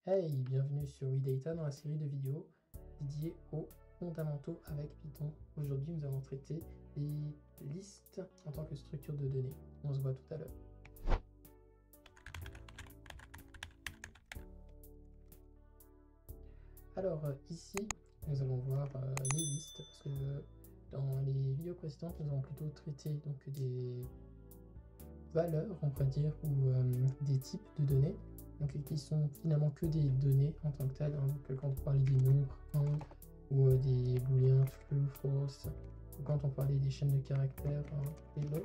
Hey, bienvenue sur WeData dans la série de vidéos dédiée aux fondamentaux avec Python. Aujourd'hui, nous allons traiter les listes en tant que structure de données. On se voit tout à l'heure. Alors ici, nous allons voir les listes parce que dans les vidéos précédentes, nous avons plutôt traité donc des valeurs, on pourrait dire, ou des types de données, donc qui sont finalement que des données en tant que telles. Hein, donc quand on parlait des nombres 1 ou des booleans true, false, ou quand on parlait des chaînes de caractères, hello.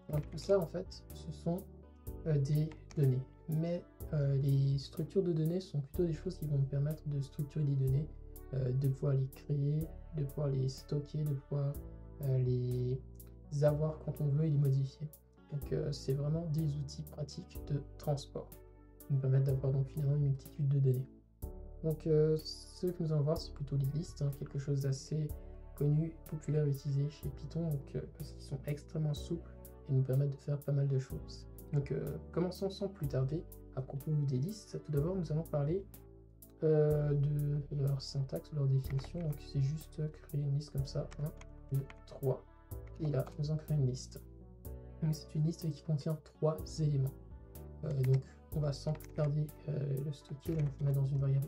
Donc tout ça en fait, ce sont des données. Mais les structures de données sont plutôt des choses qui vont nous permettre de structurer les données, de pouvoir les créer, de pouvoir les stocker, de pouvoir les avoir quand on veut et les modifier. Donc c'est vraiment des outils pratiques de transport qui nous permettent d'avoir donc finalement une multitude de données. Donc ce que nous allons voir, c'est plutôt les listes, hein, quelque chose d'assez connu, populaire, utilisé chez Python, donc, parce qu'ils sont extrêmement souples et nous permettent de faire pas mal de choses. Donc commençons sans plus tarder à propos des listes. Tout d'abord, nous allons parler de leur syntaxe, leur définition. Donc c'est juste créer une liste comme ça, 1, 2, 3. Et là, nous allons créer une liste. C'est une liste qui contient 3 éléments. Donc on va sans plus tarder le stocker, donc je vais mettre dans une variable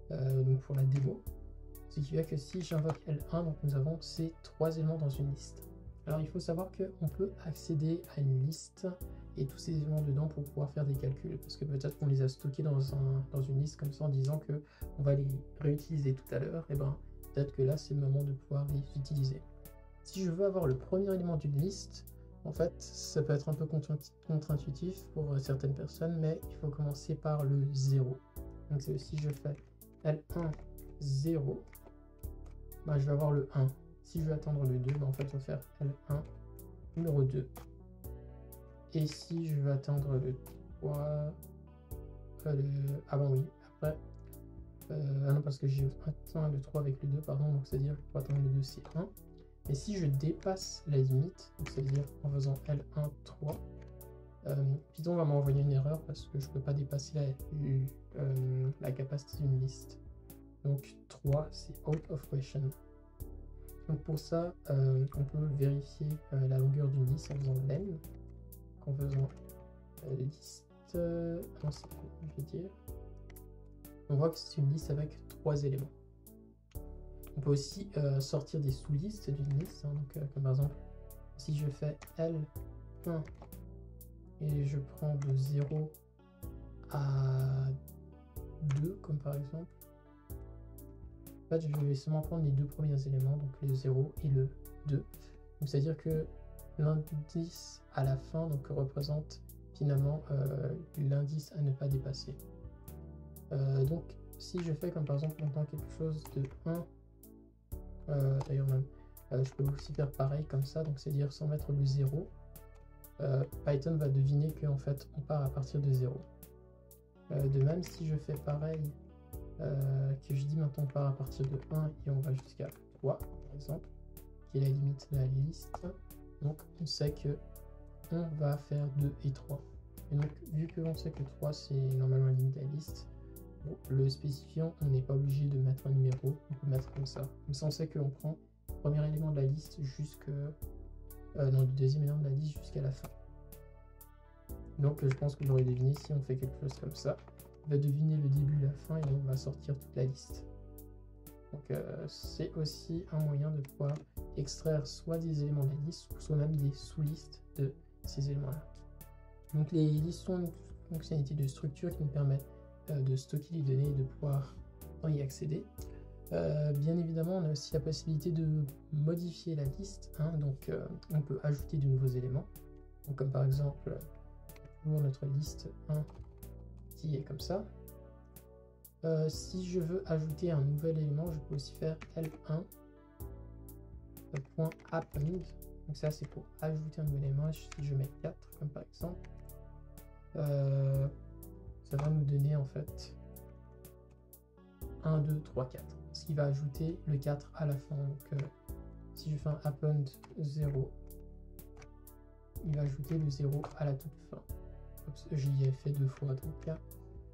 L1 donc pour la démo. Ce qui fait que si j'invoque L1, donc nous avons ces 3 éléments dans une liste. Alors il faut savoir qu'on peut accéder à une liste et tous ces éléments dedans pour pouvoir faire des calculs, parce que peut-être qu'on les a stockés dans une liste comme ça en disant qu'on va les réutiliser tout à l'heure, et ben peut-être que là c'est le moment de pouvoir les utiliser. Si je veux avoir le premier élément d'une liste, en fait, ça peut être un peu contre-intuitif pour certaines personnes, mais il faut commencer par le 0. Donc si je fais L1, 0, bah, je vais avoir le 1. Si je veux attendre le 2, bah, en fait, je vais faire L1, numéro 2. Et si je veux attendre le 3, ah bon oui, après, ah non, parce que j'ai atteint le 3 avec le 2, pardon, donc c'est-à-dire que pour attendre le 2, c'est 1. Et si je dépasse la limite, c'est-à-dire en faisant L1, 3, Python va m'envoyer une erreur parce que je ne peux pas dépasser la capacité d'une liste. Donc 3, c'est out of question. Donc pour ça, on peut vérifier la longueur d'une liste en faisant len, en faisant liste... non, c'est faux, je vais dire. On voit que c'est une liste avec 3 éléments. On peut aussi sortir des sous-listes d'une liste, hein, donc, comme par exemple, si je fais L1 et je prends de 0 à 2, comme par exemple, en fait, je vais seulement prendre les 2 premiers éléments, donc le 0 et le 2. Donc c'est-à-dire que l'indice à la fin donc, représente finalement l'indice à ne pas dépasser. Donc si je fais comme par exemple maintenant quelque chose de 1, d'ailleurs même, je peux aussi faire pareil comme ça, donc c'est-à-dire sans mettre le 0, Python va deviner qu'en fait on part à partir de 0. De même, si je fais pareil, que je dis maintenant on part à partir de 1 et on va jusqu'à 3 par exemple, qui est la limite de la liste, donc on sait que on va faire 2 et 3. Et donc vu que on sait que 3 c'est normalement la limite de la liste, bon, le spécifiant on n'est pas obligé de mettre un numéro, on peut mettre comme ça. Comme ça on sait qu'on prend le premier élément de la liste jusque le deuxième élément de la liste jusqu'à la fin. Donc je pense que vous l'aurez deviné, si on fait quelque chose comme ça, on va deviner le début et la fin et on va sortir toute la liste. Donc c'est aussi un moyen de pouvoir extraire soit des éléments de la liste, soit même des sous-listes de ces éléments-là. Donc les listes sont une fonctionnalité de structure qui nous permet de stocker les données et de pouvoir y accéder. Bien évidemment, on a aussi la possibilité de modifier la liste, hein, donc on peut ajouter de nouveaux éléments, donc, comme par exemple pour notre liste 1 qui est comme ça. Si je veux ajouter un nouvel élément, je peux aussi faire L1 .append, donc ça c'est pour ajouter un nouvel élément. Si je mets 4 comme par exemple, ça va nous donner en fait 1, 2, 3, 4, ce qui va ajouter le 4 à la fin. Donc si je fais un append 0, il va ajouter le 0 à la toute fin. J'y ai fait 2 fois, donc là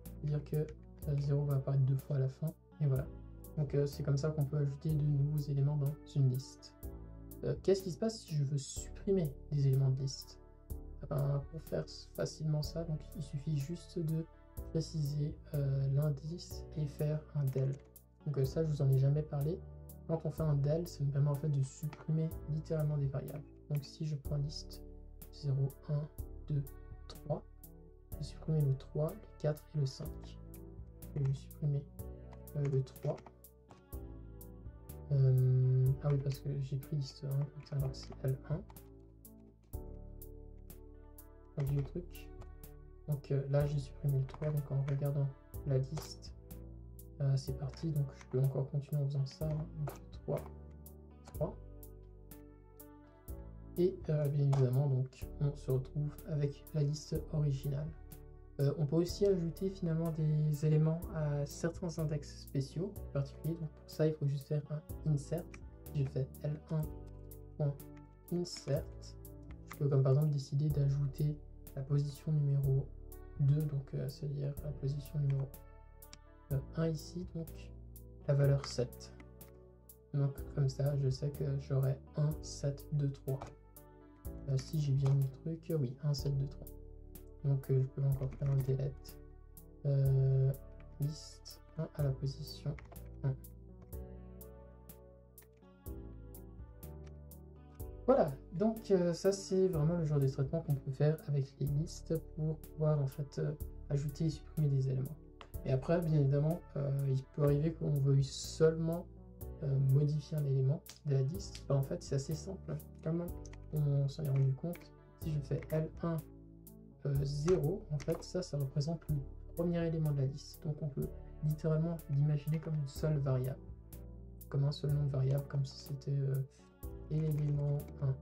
C'est-à-dire que 0 va apparaître 2 fois à la fin, et voilà. Donc c'est comme ça qu'on peut ajouter de nouveaux éléments dans une liste. Qu'est-ce qui se passe si je veux supprimer des éléments de liste? Pour faire facilement ça, donc il suffit juste de préciser l'indice et faire un del. Donc ça, je vous en ai jamais parlé. Quand on fait un del, ça nous permet en fait de supprimer littéralement des variables. Donc si je prends liste 0, 1, 2, 3, je vais supprimer le 3, le 4 et le 5. Je vais supprimer le 3. Ah oui, parce que j'ai pris liste 1, alors c'est L1. Un vieux truc. Donc là, j'ai supprimé le 3, donc en regardant la liste, c'est parti. Donc je peux encore continuer en faisant ça. Donc 3, 3. Et bien évidemment, donc on se retrouve avec la liste originale. On peut aussi ajouter finalement des éléments à certains index spéciaux particuliers. Donc pour ça, il faut juste faire un insert. Je fais L1.insert. Je peux comme par exemple décider d'ajouter la position numéro 2, donc c'est-à-dire la position numéro 1 ici, donc la valeur 7. Donc comme ça, je sais que j'aurai 1, 7, 2, 3. Si j'ai bien mis le truc, oui, 1, 7, 2, 3. Donc je peux encore faire un delete. Liste 1 à la position 1. Voilà, donc ça c'est vraiment le genre de traitement qu'on peut faire avec les listes pour pouvoir en fait ajouter et supprimer des éléments. Et après, bien évidemment, il peut arriver qu'on veuille seulement modifier un élément de la liste. En fait, c'est assez simple. Comme on s'en est rendu compte, si je fais L1 0, en fait, ça représente le premier élément de la liste. Donc on peut littéralement l'imaginer comme une seule variable, comme un seul nom de variable, comme si c'était élément 1.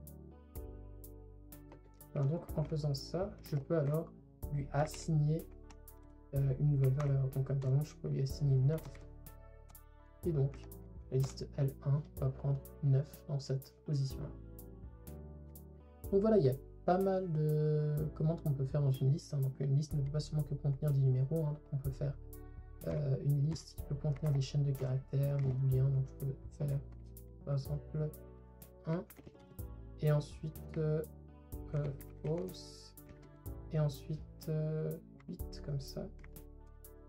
Alors donc en faisant ça, je peux alors lui assigner une nouvelle valeur. Donc comme par exemple, je peux lui assigner 9. Et donc la liste L1 va prendre 9 dans cette position-là. Donc voilà, il y a pas mal de commandes qu'on peut faire dans une liste. Donc une liste ne peut pas seulement que contenir des numéros. Donc on peut faire une liste qui peut contenir des chaînes de caractères, des booléens. Donc je peux faire par exemple 1 et ensuite false et ensuite 8 comme ça,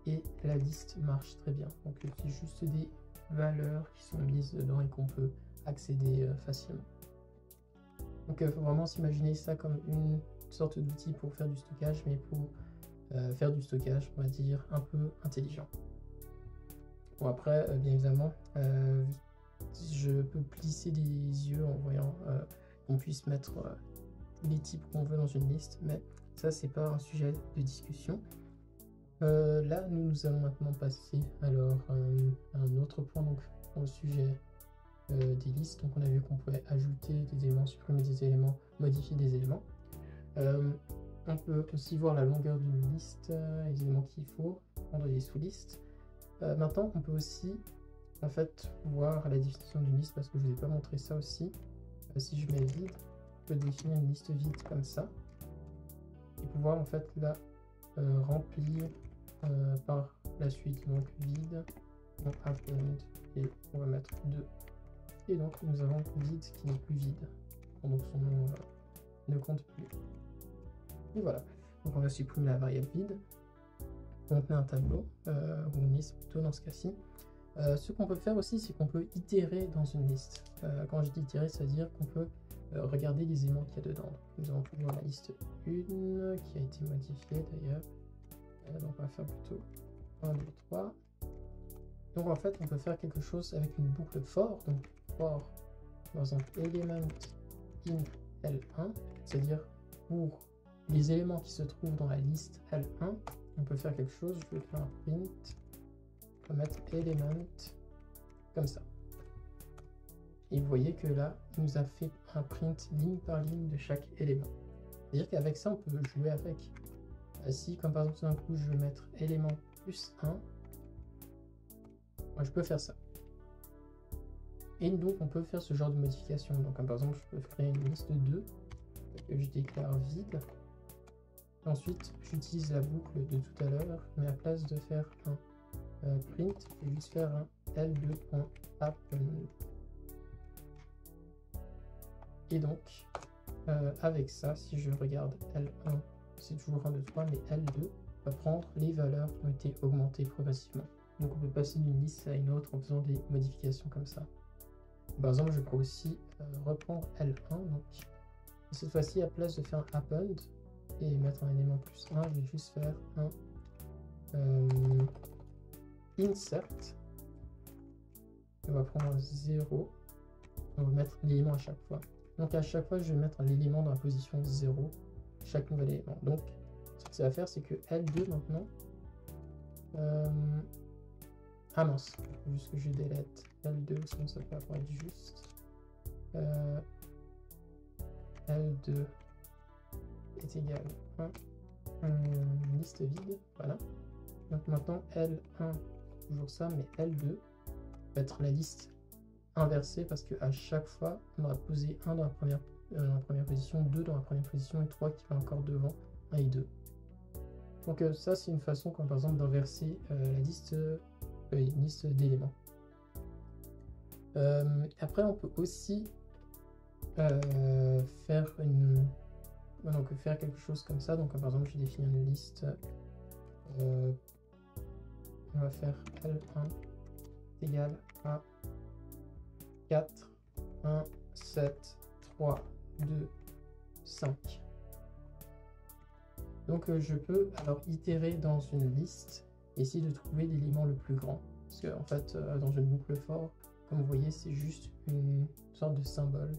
et la liste marche très bien. Donc c'est juste des valeurs qui sont mises dedans et qu'on peut accéder facilement. Donc il faut vraiment s'imaginer ça comme une sorte d'outil pour faire du stockage, mais pour faire du stockage, on va dire, un peu intelligent. Bon après, bien évidemment, je peux plisser les yeux en voyant qu'on puisse mettre tous les types qu'on veut dans une liste, mais ça c'est pas un sujet de discussion. Là nous allons maintenant passer alors à un autre point, donc au sujet des listes. Donc on a vu qu'on pouvait ajouter des éléments, supprimer des éléments, modifier des éléments. On peut aussi voir la longueur d'une liste, les éléments qu'il faut, prendre des sous-listes. Maintenant on peut aussi en fait voir la définition d'une liste, parce que je ne vous ai pas montré ça aussi. Si je mets vide, je peux définir une liste vide comme ça et pouvoir en fait la remplir par la suite. Donc vide, donc append, et on va mettre 2. Et donc nous avons vide qui n'est plus vide, donc son nom ne compte plus. Et voilà, donc on va supprimer la variable vide. On met un tableau ou une liste plutôt dans ce cas-ci. Ce qu'on peut faire aussi, c'est qu'on peut itérer dans une liste. Quand je dis itérer, c'est-à-dire qu'on peut regarder les éléments qu'il y a dedans. Nous allons voir la liste 1 qui a été modifiée d'ailleurs. Donc on va faire plutôt 1, 2, 3. Donc en fait, on peut faire quelque chose avec une boucle for. Donc for, par exemple, element in L1, c'est-à-dire pour les éléments qui se trouvent dans la liste L1, on peut faire quelque chose. Je vais faire un print. On va mettre element comme ça. Et vous voyez que là, il nous a fait un print ligne par ligne de chaque élément. C'est-à-dire qu'avec ça, on peut jouer avec. Si, comme par exemple, tout d'un coup, je veux mettre élément plus 1, moi, je peux faire ça. Et donc, on peut faire ce genre de modification. Donc, comme par exemple, je peux créer une liste 2 que je déclare vide. Ensuite, j'utilise la boucle de tout à l'heure, mais à place de faire un print, je vais juste faire un L2.append. Et donc, avec ça, si je regarde L1, c'est toujours 1, 2, 3, mais L2 va prendre les valeurs qui ont été augmentées progressivement. Donc on peut passer d'une liste à une autre en faisant des modifications comme ça. Par exemple, je peux aussi reprendre L1. Donc, cette fois-ci, à place de faire un append et mettre un élément plus 1, je vais juste faire un insert. On va prendre 0. On va mettre l'élément à chaque fois. Donc à chaque fois, je vais mettre l'élément dans la position 0, chaque nouvel élément. Donc, ce que ça va faire, c'est que L2 maintenant... ah mince, juste que je délète L2, sinon ça peut avoir être juste. L2 est égal à une liste vide, voilà. Donc maintenant L1, toujours ça, mais L2 va être la liste inversée parce qu'à chaque fois, on va poser 1 dans la première position, 2 dans la première position et 3 qui va encore devant 1 et 2. Donc ça, c'est une façon, comme par exemple, d'inverser la liste, une liste d'éléments. Après, on peut aussi faire quelque chose comme ça. Donc par exemple, je définis une liste. On va faire L1 égale à 4, 1, 7, 3, 2, 5. Donc je peux alors itérer dans une liste, essayer de trouver l'élément le plus grand. Parce que en fait, dans une boucle for, comme vous voyez, c'est juste une sorte de symbole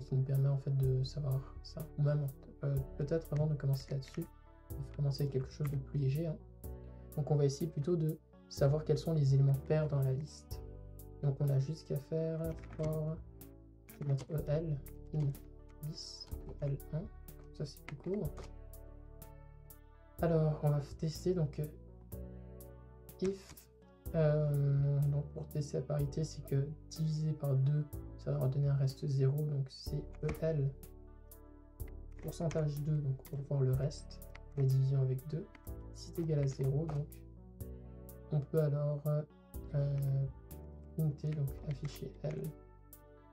qui nous permet en fait de savoir ça. Ou même peut-être avant de commencer là-dessus, on va commencer avec quelque chose de plus léger. Hein. Donc on va essayer plutôt de savoir quels sont les éléments pairs dans la liste. Donc on a juste qu'à faire for, je vais mettre EL, in 10, EL1, comme ça c'est plus court. Alors on va tester donc if, donc pour tester la parité, c'est que divisé par 2, ça va donner un reste 0, donc c'est EL pourcentage 2, donc pour voir le reste, la division avec 2, si c'est égal à 0, donc on peut alors printer, donc afficher L.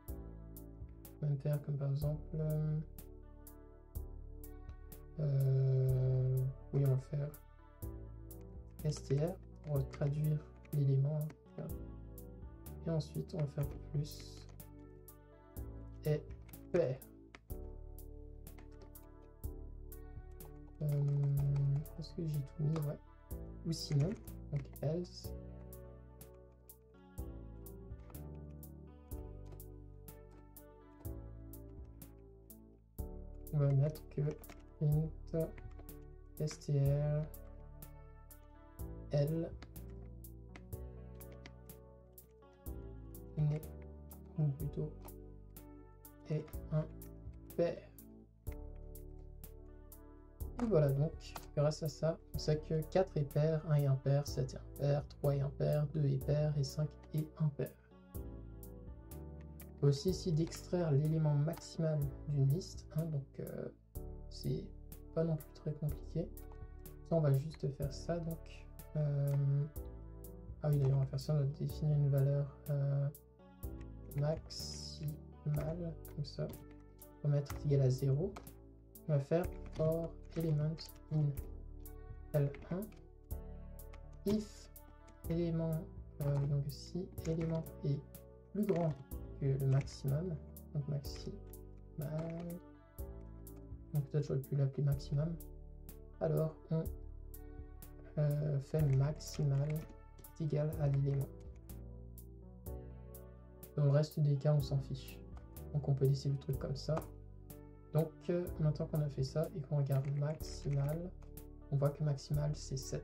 On va même faire comme par exemple, oui on va faire str pour traduire l'élément. Hein, et ensuite on va faire plus et pair. Est-ce que j'ai tout mis? Ouais. Ou sinon, donc else. On va mettre que print str l n'est, ou plutôt est un pair. Et voilà, donc grâce à ça, on sait que 4 est pair, 1 est impair, 7 est impair, 3 est impair, 2 est pair et 5 est impair. On peut aussi essayer d'extraire l'élément maximal d'une liste, hein, donc c'est pas non plus très compliqué. Ça, on va juste faire ça. Donc, ah oui, d'ailleurs, on va faire ça, on va définir une valeur maximale, comme ça. On va mettre égal à 0. On va faire for element in L1 if élément, donc si élément est plus grand que le maximum, donc maximal, donc peut-être j'aurais pu l'appeler maximum, alors on fait maximal est égal à l'élément. Dans le reste des cas, on s'en fiche. Donc on peut laisser le truc comme ça. Donc maintenant qu'on a fait ça et qu'on regarde maximal, on voit que maximal c'est 7.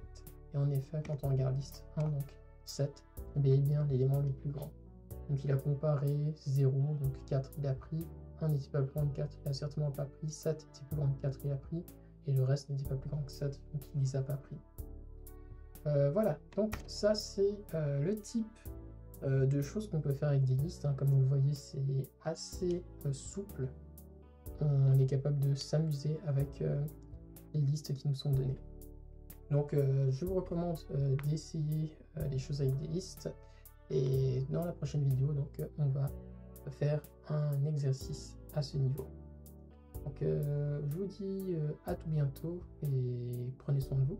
Et en effet, quand on regarde liste 1, donc 7, eh bien l'élément le plus grand. Donc il a comparé 0, donc 4 il a pris, 1 n'était pas plus grand que 4, il n'a certainement pas pris, 7 était plus grand que 4, il a pris, et le reste n'était pas plus grand que 7, donc il ne les a pas pris. Voilà, donc ça c'est le type de choses qu'on peut faire avec des listes. Hein. Comme vous le voyez, c'est assez souple. On est capable de s'amuser avec les listes qui nous sont données. Donc je vous recommande d'essayer les choses avec des listes. Et dans la prochaine vidéo, donc, on va faire un exercice à ce niveau. Donc je vous dis à tout bientôt et prenez soin de vous.